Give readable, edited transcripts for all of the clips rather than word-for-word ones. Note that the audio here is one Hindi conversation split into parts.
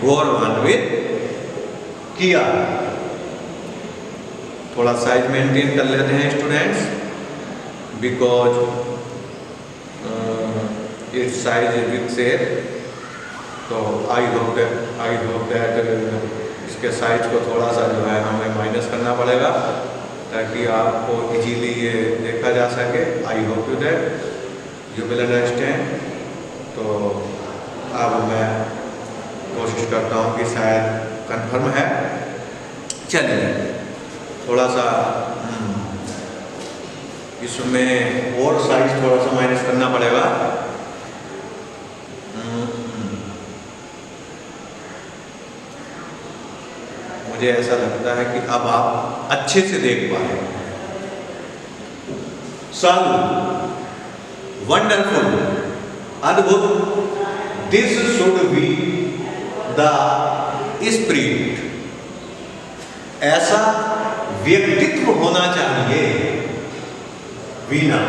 गौरवान्वित किया। थोड़ा साइज मेंटेन कर लेते हैं students, because it's size is big shape. तो आई होप दैट इसके साइज को थोड़ा सा जो है हमें माइनस करना पड़ेगा ताकि आपको इजीली ये देखा जा सके। I hope you will understand. तो अब मैं कोशिश करता हूँ कि शायद कंफर्म है। चलिए थोड़ा सा इसमें और साइज थोड़ा सा माइनस करना पड़ेगा। मुझे ऐसा लगता है कि अब आप अच्छे से देख पाए। सालू, वंडरफुल, अद्भुत, this should be the spirit, ऐसा व्यक्तित्व होना चाहिए। Veena,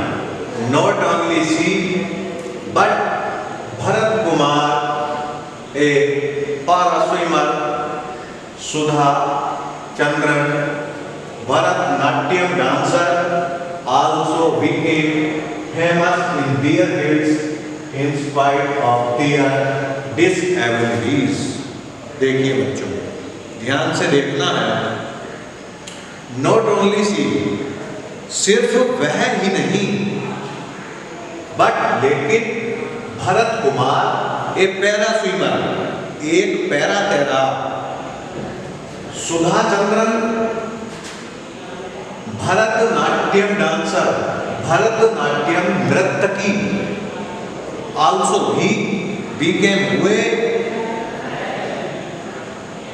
not only see but Bharat Kumar a para swimmer, Sudha Chandran Bharatanatyam dancer also became famous in their fields in spite of their disabilities। देखिए बच्चों, ध्यान से देखना है। Not only she, सिर्फ वह ही नहीं, बट लेकिन भरत कुमार ए पैरा स्विमर, एक पैरा तैराक, सुधा चंद्रन भरतनाट्यम डांसर, भरतनाट्यम नर्तकी, आल्सो भी बीकेम हुए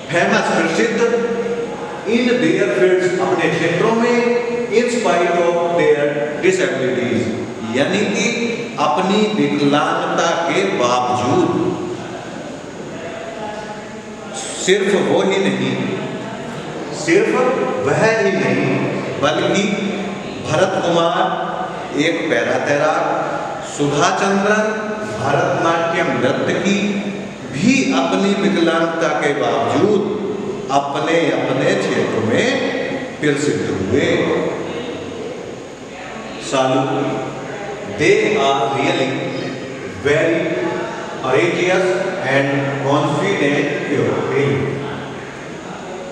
फेमस, प्रसिद्ध, इन देयर फील्ड्स, अपने क्षेत्रों में, in spite of their disabilities, यानी कि अपनी विकलांगता के बावजूद। सिर्फ वो ही नहीं, सिर्फ वह ही नहीं, बल्कि भरत कुमार एक पैरा तैराक, सुधा चंद्रन भरतनाट्यम नर्तकी भी अपनी विकलांगता के बावजूद अपने अपने क्षेत्र में प्रसिद्ध हुए। Salu, they are really very courageous and confident people।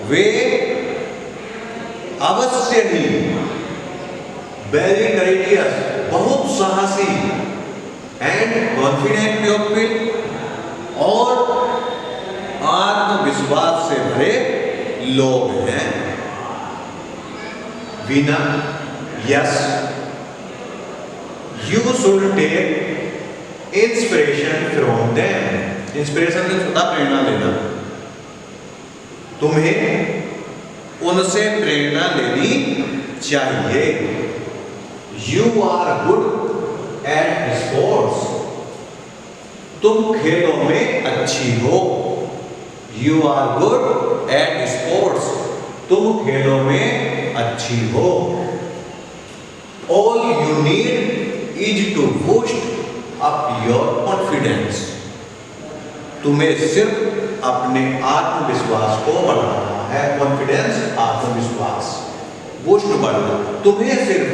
वे अवश्य ही वेरी करेजियस, बहुत साहसी, एंड कॉन्फिडेंट पीपल, और आत्मविश्वास से भरे लोग हैं। Veena, yes, you should take inspiration from them. Inspiration से सदा प्रेरणा लेना, तुम्हें उनसे प्रेरणा लेनी चाहिए। You are good at sports, तुम खेलों में अच्छी हो। You are good at sports, तुम खेलों में अच्छी हो। All you need is to boost up your confidence, तुम्हें सिर्फ अपने आत्मविश्वास को बढ़ाना है। कॉन्फिडेंस, आत्मविश्वास, बूस्ट बढ़ना, तुम्हें सिर्फ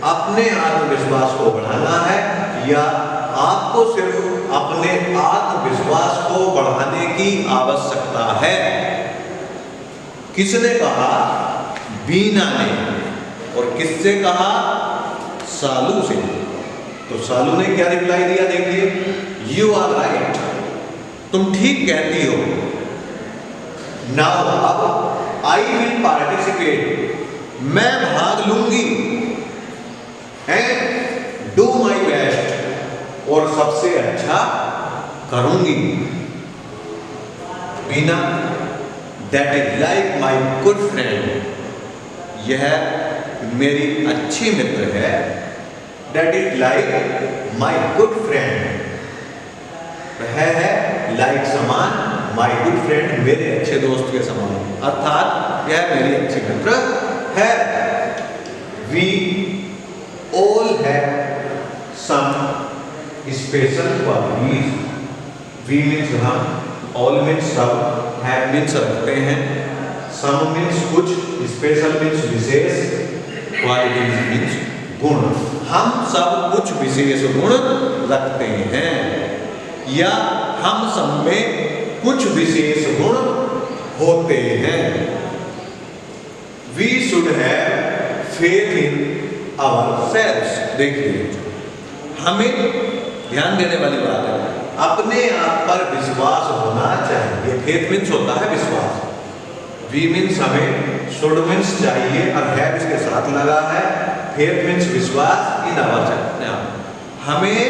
अपने आत्मविश्वास को बढ़ाना है, या आपको सिर्फ अपने आत्मविश्वास को बढ़ाने की आवश्यकता है। किसने कहा? वीना ने। और किससे कहा? सालू से। तो सालू ने क्या रिप्लाई दिया? देखिए, यू आर राइट, तुम ठीक कहती हो। नाउ अब आई विल पार्टिसिपेट, मैं भाग लूंगी, एंड डू माई बेस्ट, और सबसे अच्छा करूंगी। Veena, that is like my good friend, यह मेरी अच्छी मित्र है। That is like my good friend, वह है लाइक समान, माई गुड फ्रेंड मेरे अच्छे दोस्त के समान, अर्थात यह मेरी अच्छी मित्र है। We all have some special qualities, we means हम, ऑल मीन्स सब, हैव मीन्स रखते हैं, सम मीन्स कुछ, स्पेशल मीन्स विशेष, क्वालिटीज मीन्स गुण। हम सब कुछ विशेष गुण रखते हैं या हम सब में कुछ विशेष गुण होते हैं। We should have faith in ourselves। देखिए, हमें ध्यान देने वाली बात है, अपने आप पर विश्वास होना चाहिए। फेथ मीन्स होता है विश्वास, वी मीन्स हमें, शुड मीन्स चाहिए, और हैव इसके साथ लगा है। फेथ मीन्स विश्वास इन आवश्यकता, हमें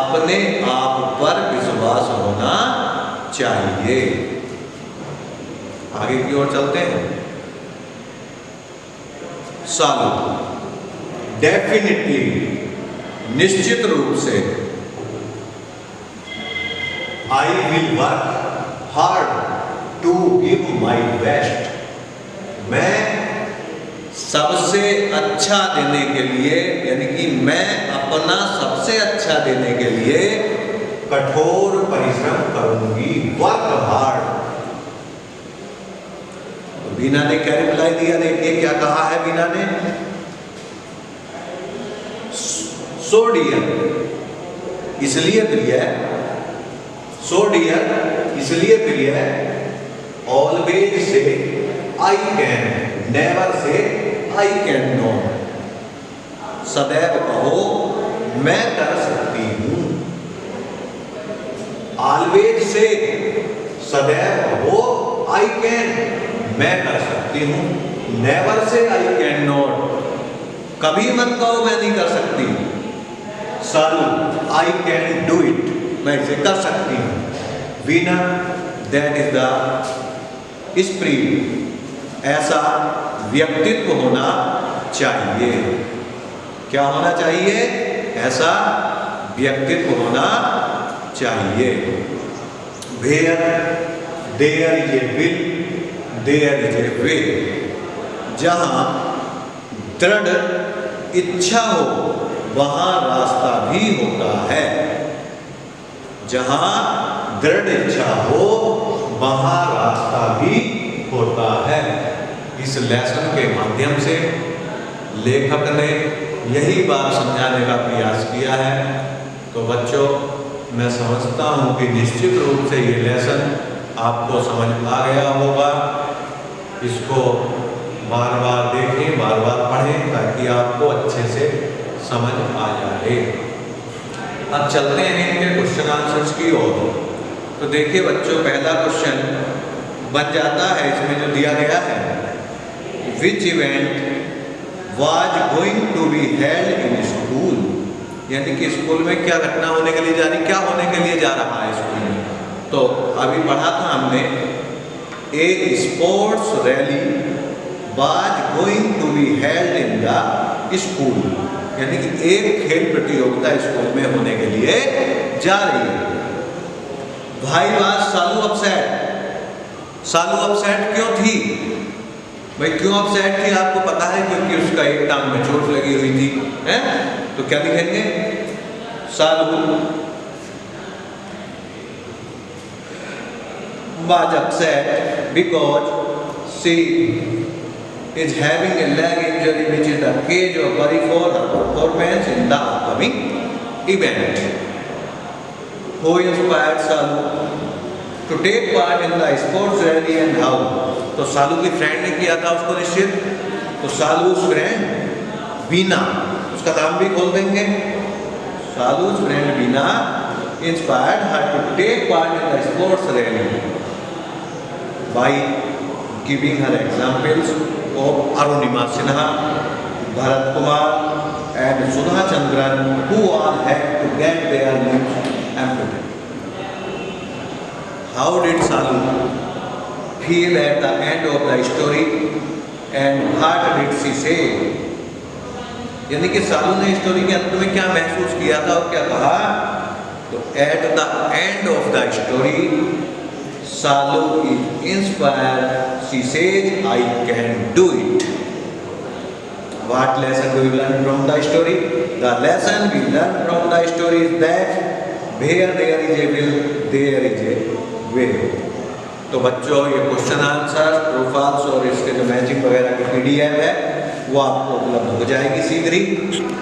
अपने आप पर विश्वास होना चाहिए। आगे की ओर चलते हैं। सालू, डेफिनेटली, निश्चित रूप से, I will work hard to give my best, मैं सबसे अच्छा देने के लिए, यानी कि मैं अपना सबसे अच्छा देने के लिए कठोर परिश्रम करूंगी। Work hard. बीना ने क्या रिप्लाई दिया, देखिए क्या कहा है बीना ने। सो डियर, इसलिए प्रिय, सो डियर इसलिए प्रिय, always say I can, never say I can not, सदैव कहो मैं कर सकती हूं। ऑलवेज से सदैव कहो आई कैन, मैं कर सकती हूं। Never say I can not, कभी मत कहो मैं नहीं कर सकती। सालू, आई कैन डू इट, मैं इसे कर सकती हूं। Veena, that is the spirit, ऐसा व्यक्तित्व होना चाहिए। क्या होना चाहिए? ऐसा व्यक्तित्व होना चाहिए। Where there is a will, there is a way, जहां दृढ़ इच्छा हो वहां रास्ता भी होता है। जहां दृढ़ इच्छा हो वहां रास्ता भी होता है। इस लेसन के माध्यम से लेखक ने यही बात समझाने का प्रयास किया है। तो बच्चों, मैं समझता हूँ कि निश्चित रूप से ये लेसन आपको समझ आ गया होगा। इसको बार बार देखें, बार बार पढ़ें, ताकि आपको अच्छे से समझ आ जाए। अब चलते हैं इनके क्वेश्चन आंसर्स की ओर। तो देखिए बच्चों, पहला क्वेश्चन बन जाता है इसमें जो दिया गया है, which event was going to be held in school, यानी कि स्कूल में क्या घटना होने के लिए जा रही, क्या होने के लिए जा रहा है स्कूल में। तो अभी पढ़ा था हमने, a sports rally was going to be held in the school, यानी कि एक खेल प्रतियोगिता स्कूल में होने के लिए जा रही है। भाई was Salu upset, Salu upset क्यों थी भाई? क्यों अपसेट थी आपको पता है? क्योंकि उसका एक टांग में चोट लगी हुई थी, हैं? तो क्या लिखेंगे? सालू was upset because she is having a leg injury which is the cause of worry for her performance in the upcoming event. Who inspired Salu to take part in the sports rally and how? तो सालू की फ्रेंड ने किया था उसको निश्चित। तो सालू's फ्रेंड बीना, उसका नाम भी खोल देंगे। Salu's friend Beena inspired her to take part in the sports rally by giving her examples of Arunima Sinha, Bharat Kumar and Sudha Chandran, who all had to get their limbs amputated. How did Salu feel at the end of the story and what did she say? यानी कि सालू ने स्टोरी के अंत में क्या महसूस किया था और क्या कहा? तो at the end of the story, Salu is inspired. She says, "I can do it." What lesson do we learn from the story? The lesson we learn from the story is that where there is a will, there is a वे हो। तो बच्चों ये क्वेश्चन आंसर, ट्रू फॉल्स और इसके जो मैचिंग वगैरह की PDF है वो आपको उपलब्ध हो जाएगी शीघ्र ही।